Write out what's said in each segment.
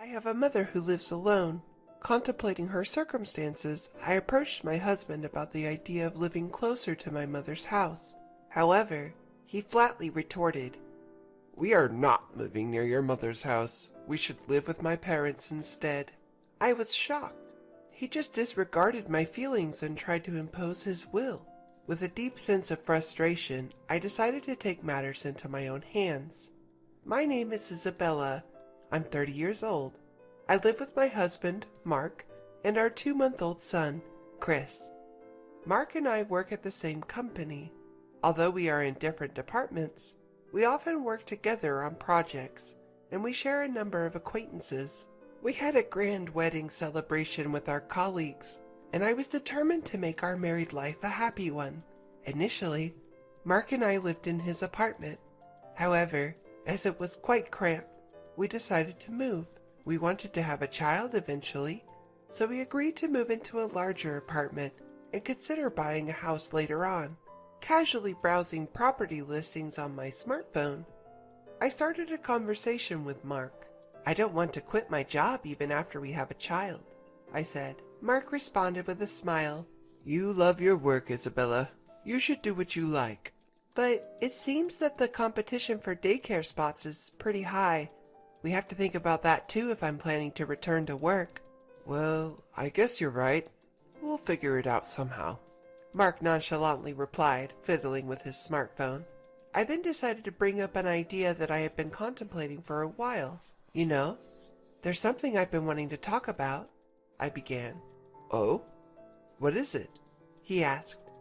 I have a mother who lives alone. Contemplating her circumstances, I approached my husband about the idea of living closer to my mother's house. However, he flatly retorted, "We are not moving near your mother's house. We should live with my parents instead." I was shocked. He just disregarded my feelings and tried to impose his will. With a deep sense of frustration, I decided to take matters into my own hands. My name is Isabella. I'm 30 years old. I live with my husband, Mark, and our 2-month-old son, Chris. Mark and I work at the same company. Although we are in different departments, we often work together on projects, and we share a number of acquaintances. We had a grand wedding celebration with our colleagues, and I was determined to make our married life a happy one. Initially, Mark and I lived in his apartment. However, as it was quite cramped, we decided to move. We wanted to have a child eventually, so we agreed to move into a larger apartment and consider buying a house later on. Casually browsing property listings on my smartphone, I started a conversation with Mark. "I don't want to quit my job even after we have a child," I said. Mark responded with a smile. "You love your work, Isabella. You should do what you like." "But it seems that the competition for daycare spots is pretty high. We have to think about that too if I'm planning to return to work." "Well, I guess you're right. We'll figure it out somehow," Mark nonchalantly replied, fiddling with his smartphone. I then decided to bring up an idea that I had been contemplating for a while. "You know, there's something I've been wanting to talk about," I began. "Oh? What is it?" he asked.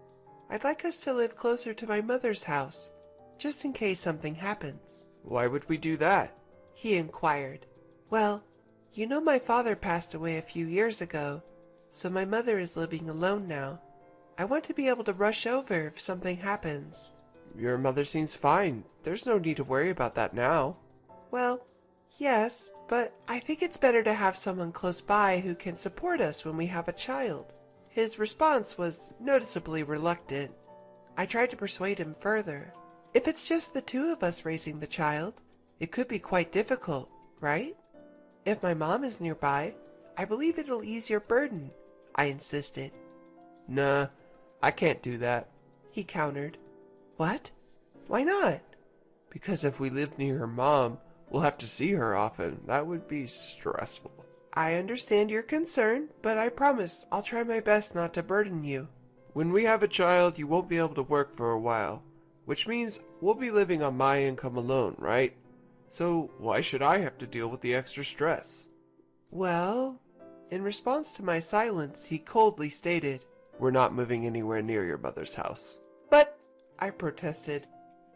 "I'd like us to live closer to my mother's house, just in case something happens." "Why would we do that?" he inquired. "Well, you know my father passed away a few years ago, so my mother is living alone now. I want to be able to rush over if something happens." "Your mother seems fine. There's no need to worry about that now." "Well, yes, but I think it's better to have someone close by who can support us when we have a child." His response was noticeably reluctant. I tried to persuade him further. "If it's just the two of us raising the child, it could be quite difficult, right? If my mom is nearby, I believe it'll ease your burden," I insisted. "Nah, I can't do that," he countered. "What? Why not?" "Because if we live near her mom, we'll have to see her often. That would be stressful." "I understand your concern, but I promise I'll try my best not to burden you." "When we have a child, you won't be able to work for a while, which means we'll be living on my income alone, right? So why should I have to deal with the extra stress?" "Well," in response to my silence, he coldly stated, "We're not moving anywhere near your mother's house." "But," I protested,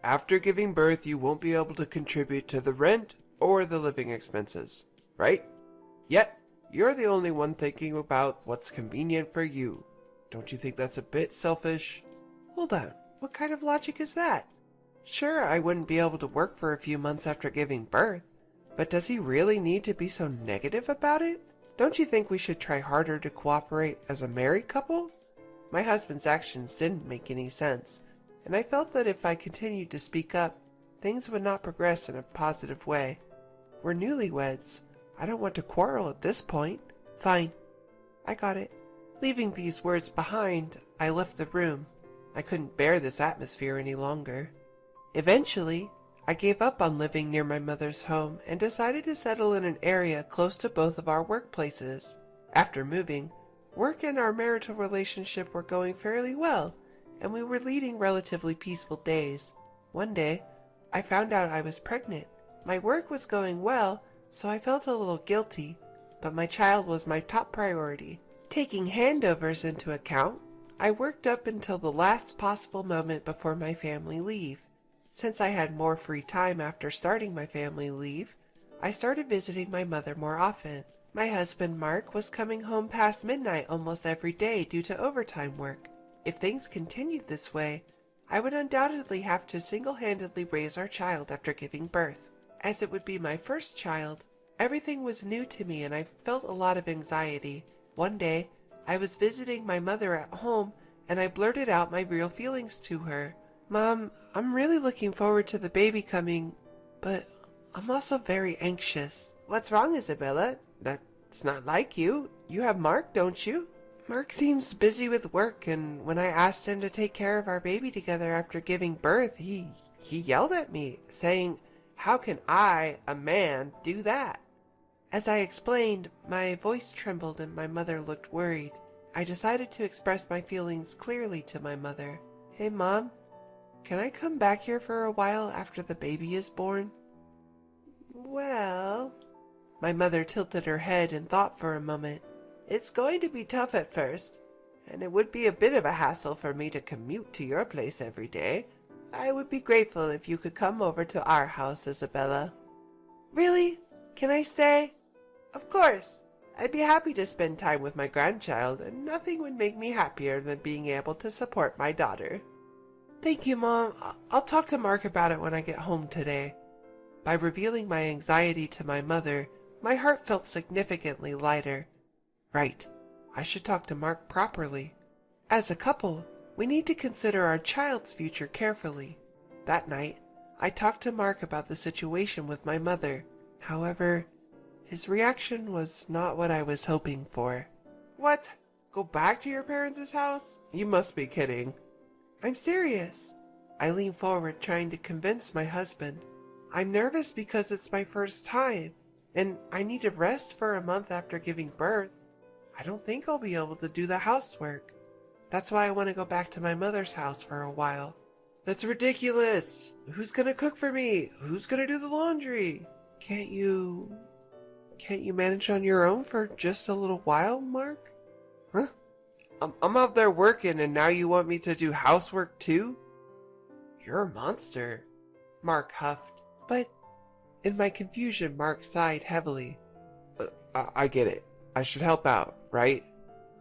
"after giving birth, you won't be able to contribute to the rent or the living expenses, right? Yet, you're the only one thinking about what's convenient for you. Don't you think that's a bit selfish?" "Hold on, what kind of logic is that? Sure, I wouldn't be able to work for a few months after giving birth, but does he really need to be so negative about it? Don't you think we should try harder to cooperate as a married couple?" My husband's actions didn't make any sense, and I felt that if I continued to speak up, things would not progress in a positive way. We're newlyweds. I don't want to quarrel at this point. "Fine. I got it." Leaving these words behind, I left the room. I couldn't bear this atmosphere any longer. Eventually, I gave up on living near my mother's home and decided to settle in an area close to both of our workplaces. After moving, work and our marital relationship were going fairly well, and we were leading relatively peaceful days. One day, I found out I was pregnant. My work was going well, so I felt a little guilty, but my child was my top priority. Taking handovers into account, I worked up until the last possible moment before my family leave. Since I had more free time after starting my family leave, I started visiting my mother more often. My husband Mark was coming home past midnight almost every day due to overtime work. If things continued this way, I would undoubtedly have to single-handedly raise our child after giving birth. As it would be my first child, everything was new to me and I felt a lot of anxiety. One day, I was visiting my mother at home and I blurted out my real feelings to her. "Mom, I'm really looking forward to the baby coming, but I'm also very anxious. What's wrong, Isabella? That's not like you. You have Mark, don't you? Mark seems busy with work, and when I asked him to take care of our baby together after giving birth, he yelled at me, saying, "How can I, a man, do that?" As I explained, my voice trembled and my mother looked worried. I decided to express my feelings clearly to my mother. "Hey, Mom, can I come back here for a while after the baby is born?" "Well," my mother tilted her head and thought for a moment. "It's going to be tough at first, and it would be a bit of a hassle for me to commute to your place every day. I would be grateful if you could come over to our house, Isabella." "Really? Can I stay?" "Of course. I'd be happy to spend time with my grandchild, and nothing would make me happier than being able to support my daughter." "Thank you, Mom. I'll talk to Mark about it when I get home today." By revealing my anxiety to my mother, my heart felt significantly lighter. Right, I should talk to Mark properly. As a couple, we need to consider our child's future carefully. That night, I talked to Mark about the situation with my mother. However, his reaction was not what I was hoping for. "What? Go back to your parents' house? You must be kidding." "I'm serious." I leaned forward, trying to convince my husband. "I'm nervous because it's my first time, and I need to rest for a month after giving birth. I don't think I'll be able to do the housework. That's why I want to go back to my mother's house for a while." "That's ridiculous! Who's gonna cook for me? Who's gonna do the laundry? Can't you manage on your own for just a little while, Mark?" "Huh? I'm out there working and now you want me to do housework too? You're a monster," Mark huffed. But in my confusion, Mark sighed heavily. I get it. I should help out, right?"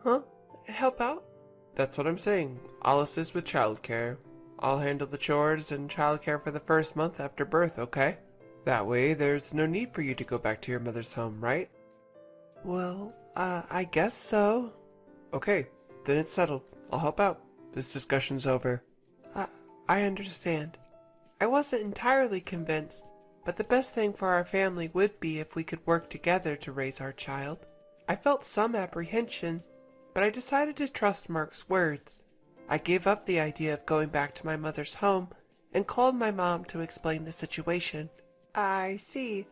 "Huh? Help out?" "That's what I'm saying. I'll assist with childcare. I'll handle the chores and childcare for the first month after birth, okay? That way, there's no need for you to go back to your mother's home, right?" "Well, I guess so." "Okay, then it's settled. I'll help out. This discussion's over." I understand." I wasn't entirely convinced, but the best thing for our family would be if we could work together to raise our child. I felt some apprehension, but I decided to trust Mark's words. I gave up the idea of going back to my mother's home and called my mom to explain the situation. "I see.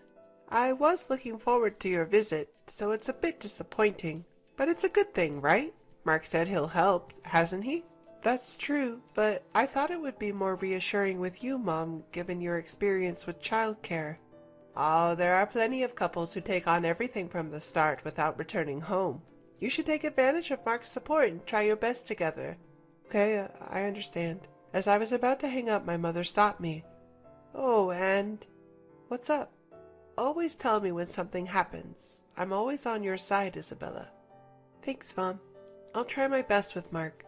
I was looking forward to your visit, so it's a bit disappointing. But it's a good thing, right? Mark said he'll help, hasn't he?" "That's true, but I thought it would be more reassuring with you, Mom, given your experience with childcare." "Oh, there are plenty of couples who take on everything from the start without returning home. You should take advantage of Mark's support and try your best together." "Okay, I understand." As I was about to hang up, my mother stopped me. "Oh, and..." "What's up?" "Always tell me when something happens. I'm always on your side, Isabella." "Thanks, Mom. I'll try my best with Mark."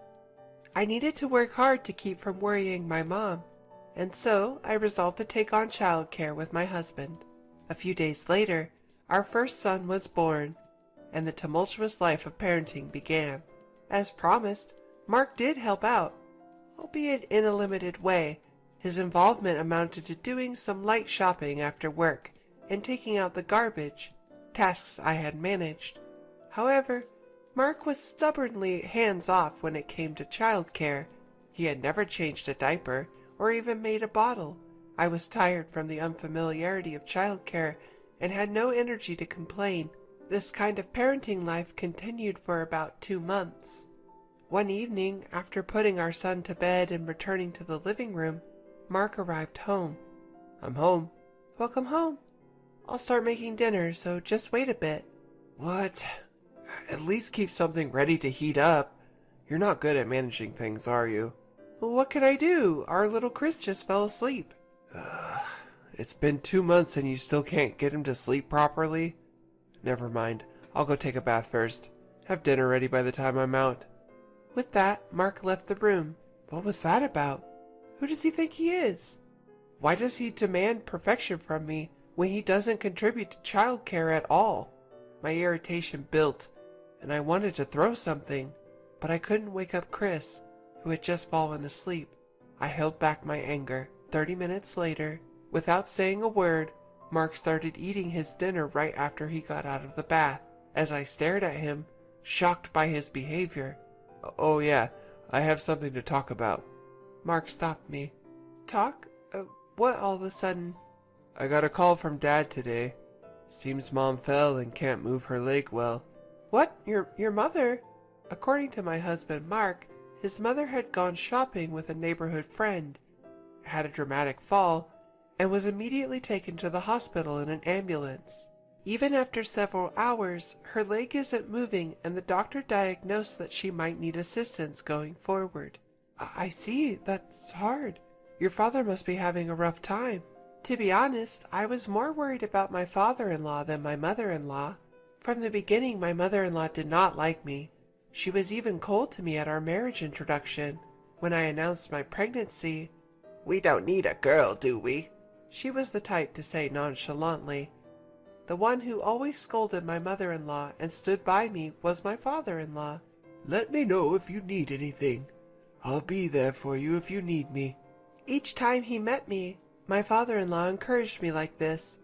I needed to work hard to keep from worrying my mom, and so I resolved to take on childcare with my husband. A few days later, our first son was born, and the tumultuous life of parenting began. As promised, Mark did help out, albeit in a limited way. His involvement amounted to doing some light shopping after work and taking out the garbage, tasks I had managed. However, Mark was stubbornly hands-off when it came to childcare. He had never changed a diaper or even made a bottle. I was tired from the unfamiliarity of childcare and had no energy to complain. This kind of parenting life continued for about 2 months. One evening, after putting our son to bed and returning to the living room, Mark arrived home. "I'm home." "Welcome home. I'll start making dinner, so just wait a bit." "What? At least keep something ready to heat up. You're not good at managing things, are you?" "Well, what can I do? Our little Chris just fell asleep." It's been 2 months and you still can't get him to sleep properly? Never mind. I'll go take a bath first. Have dinner ready by the time I'm out." With that, Mark left the room. What was that about? Who does he think he is? Why does he demand perfection from me when he doesn't contribute to childcare at all? My irritation built, and I wanted to throw something, but I couldn't wake up Chris, who had just fallen asleep. I held back my anger. 30 minutes later, without saying a word, Mark started eating his dinner right after he got out of the bath. As I stared at him, shocked by his behavior. "Oh yeah, I have something to talk about." Mark stopped me. "Talk? What all of a sudden?" "I got a call from Dad today. Seems Mom fell and can't move her leg well." "What? Your mother?" According to my husband Mark, his mother had gone shopping with a neighborhood friend, had a dramatic fall, and was immediately taken to the hospital in an ambulance. Even after several hours, her leg isn't moving and the doctor diagnosed that she might need assistance going forward. I see, that's hard. Your father must be having a rough time. To be honest, I was more worried about my father-in-law than my mother-in-law. From the beginning, my mother-in-law did not like me. She was even cold to me at our marriage introduction. When I announced my pregnancy, "We don't need a girl, do we?" she was the type to say nonchalantly. The one who always scolded my mother-in-law and stood by me was my father-in-law. "Let me know if you need anything. I'll be there for you if you need me." Each time he met me, my father-in-law encouraged me like this.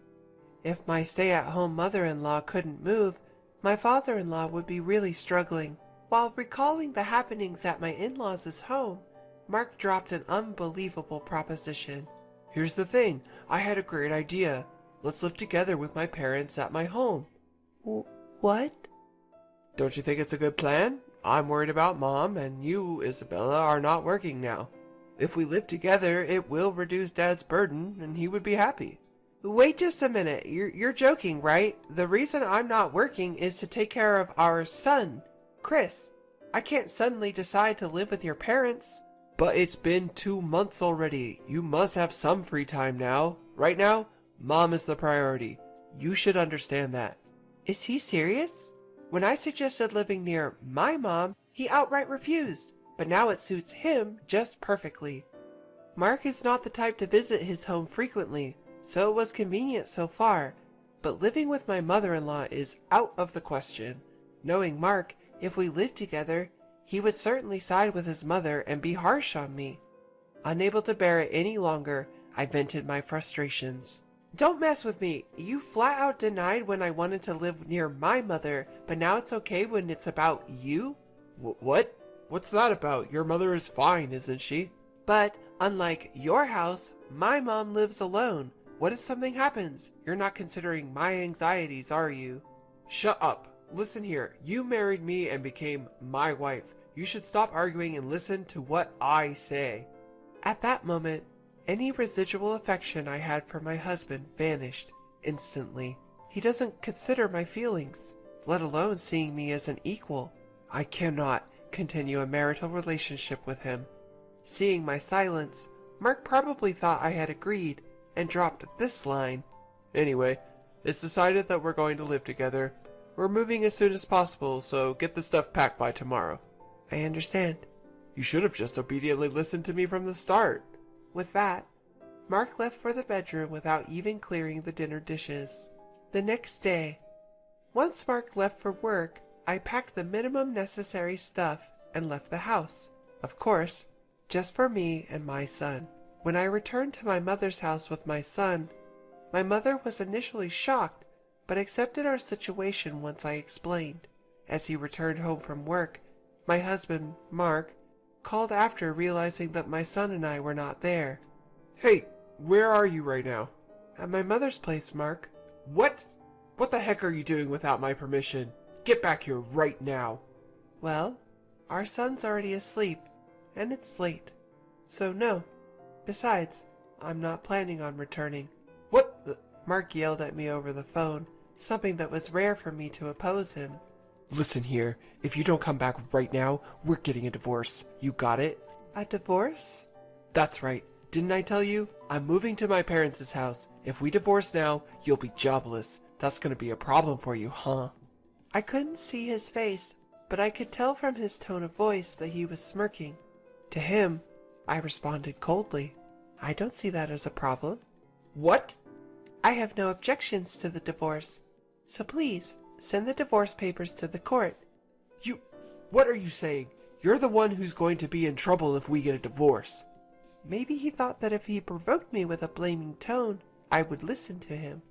If my stay-at-home mother-in-law couldn't move, my father-in-law would be really struggling. While recalling the happenings at my in-laws' home, Mark dropped an unbelievable proposition. "Here's the thing, I had a great idea. Let's live together with my parents at my home." What? "Don't you think it's a good plan? I'm worried about Mom, and you, Isabella, are not working now. If we live together, it will reduce Dad's burden, and he would be happy." "Wait just a minute. You're joking, right? The reason I'm not working is to take care of our son, Chris. I can't suddenly decide to live with your parents." "But it's been 2 months already. You must have some free time now. Right now, Mom is the priority. You should understand that." Is he serious? When I suggested living near my mom, he outright refused, but now it suits him just perfectly. Mark is not the type to visit his home frequently, so it was convenient so far, but living with my mother-in-law is out of the question. Knowing Mark, if we lived together, he would certainly side with his mother and be harsh on me. Unable to bear it any longer, I vented my frustrations. "Don't mess with me. You flat out denied when I wanted to live near my mother, but now it's okay when it's about you?" What? What's that about? Your mother is fine, isn't she?" "But, unlike your house, my mom lives alone. What if something happens? You're not considering my anxieties, are you?" "Shut up. Listen here. You married me and became my wife. You should stop arguing and listen to what I say." At that moment, any residual affection I had for my husband vanished instantly. He doesn't consider my feelings, let alone seeing me as an equal. I cannot continue a marital relationship with him. Seeing my silence, Mark probably thought I had agreed and dropped this line. "Anyway, it's decided that we're going to live together. We're moving as soon as possible, so get the stuff packed by tomorrow." "I understand." "You should have just obediently listened to me from the start." With that, Mark left for the bedroom without even clearing the dinner dishes. The next day, once Mark left for work, I packed the minimum necessary stuff and left the house. Of course, just for me and my son. When I returned to my mother's house with my son, my mother was initially shocked, but accepted our situation once I explained. As he returned home from work, my husband, Mark, called after realizing that my son and I were not there. "Hey, where are you right now?" "At my mother's place, Mark." "What? What the heck are you doing without my permission? Get back here right now." "Well, our son's already asleep, and it's late. So no. Besides, I'm not planning on returning." "What the—" Mark yelled at me over the phone, something that was rare for me to oppose him. "Listen here, if you don't come back right now, we're getting a divorce. You got it?" "A divorce?" "That's right. Didn't I tell you? I'm moving to my parents' house. If we divorce now, you'll be jobless. That's gonna be a problem for you, huh?" I couldn't see his face, but I could tell from his tone of voice that he was smirking. To him, I responded coldly. "I don't see that as a problem." "What?" "I have no objections to the divorce. So please, send the divorce papers to the court." What are you saying? You're the one who's going to be in trouble if we get a divorce." Maybe he thought that if he provoked me with a blaming tone, I would listen to him.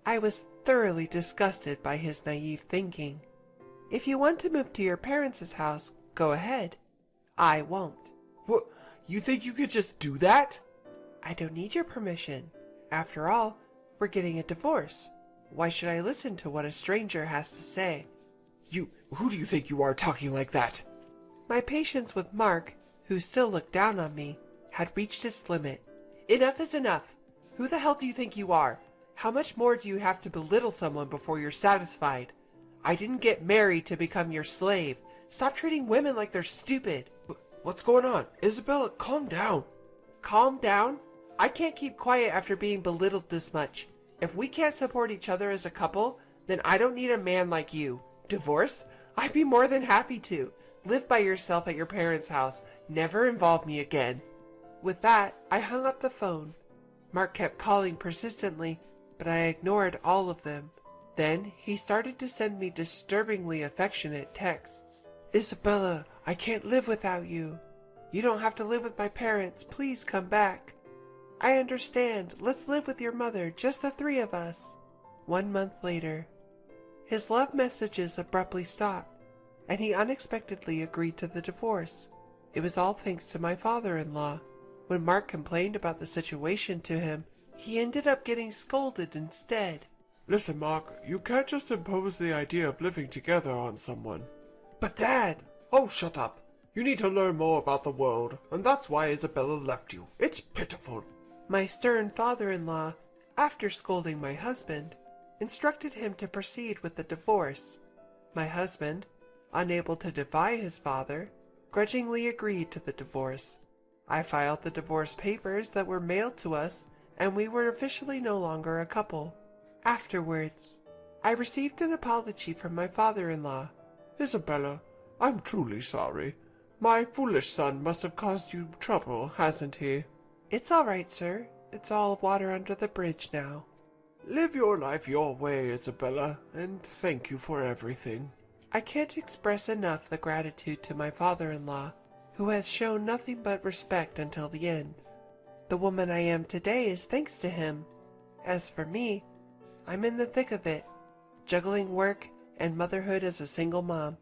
I was thoroughly disgusted by his naive thinking. If you want to move to your parents' house, go ahead. I won't. What? You think you could just do that? I don't need your permission. After all, we're getting a divorce. Why should I listen to what a stranger has to say? Who do you think you are talking like that? My patience with Mark, who still looked down on me, had reached its limit. Enough is enough. Who the hell do you think you are? How much more do you have to belittle someone before you're satisfied? I didn't get married to become your slave. Stop treating women like they're stupid. What's going on? Isabella, calm down. Calm down? I can't keep quiet after being belittled this much. If we can't support each other as a couple, then I don't need a man like you. Divorce? I'd be more than happy to. Live by yourself at your parents' house. Never involve me again. With that, I hung up the phone. Mark kept calling persistently, but I ignored all of them. Then he started to send me disturbingly affectionate texts. Isabella, I can't live without you. You don't have to live with my parents. Please come back. I understand. Let's live with your mother, just the three of us. 1 month later. His love messages abruptly stopped, and he unexpectedly agreed to the divorce. It was all thanks to my father-in-law. When Mark complained about the situation to him, he ended up getting scolded instead. Listen, Mark, you can't just impose the idea of living together on someone. But Dad! Oh, shut up. You need to learn more about the world, and that's why Isabella left you. It's pitiful. My stern father-in-law, after scolding my husband, instructed him to proceed with the divorce. My husband, unable to defy his father, grudgingly agreed to the divorce. I filed the divorce papers that were mailed to us, and we were officially no longer a couple. Afterwards, I received an apology from my father-in-law. Isabella, I'm truly sorry. My foolish son must have caused you trouble, hasn't he? It's all right, sir. It's all water under the bridge now. Live your life your way, Isabella, and thank you for everything. I can't express enough the gratitude to my father-in-law, who has shown nothing but respect until the end. The woman I am today is thanks to him. As for me, I'm in the thick of it, juggling work and motherhood as a single mom.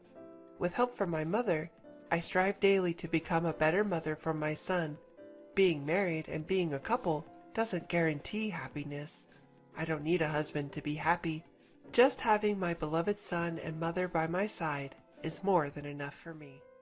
With help from my mother, I strive daily to become a better mother for my son. Being married and being a couple doesn't guarantee happiness. I don't need a husband to be happy. Just having my beloved son and mother by my side is more than enough for me.